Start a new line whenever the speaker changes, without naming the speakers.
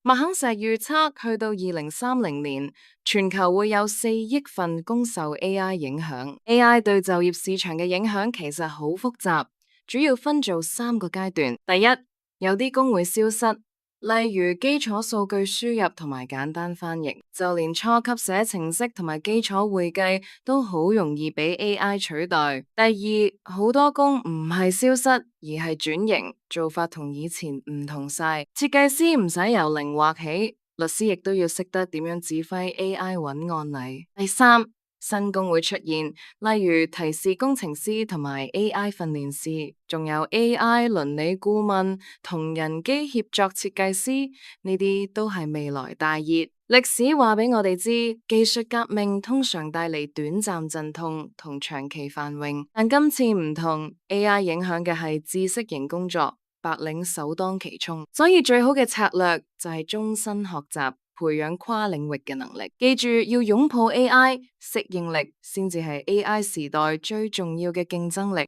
麥肯錫預測，去到2030年，全球會有4億份工受 AI 影響。AI 對就業市場嘅影響其實好複雜，主要分做3個階段。第一，有啲工會消失，例如基礎數據輸入同埋簡單翻譯，就連初級寫程式同埋基礎會計都好容易俾 AI 取代。第二，好多工唔係消失，而係轉型，做法同以前唔同晒。設計師唔使由零畫起，律師亦都要識得點樣指揮 AI 揾案例。第三，新工會出現，例如提示工程師同埋 AI 訓練師，仲有 AI 倫理顧問同人機協作設計師，呢啲都係未來大熱。歷史話俾我哋知，技術革命通常帶嚟短暫陣痛同長期繁榮，但今次唔同，AI 影響嘅係知識型工作，白領首當其衝，所以最好嘅策略就係終身學習，培養跨領域嘅能力。記住要擁抱 AI，適應力先至係 AI 時代最重要嘅競爭力。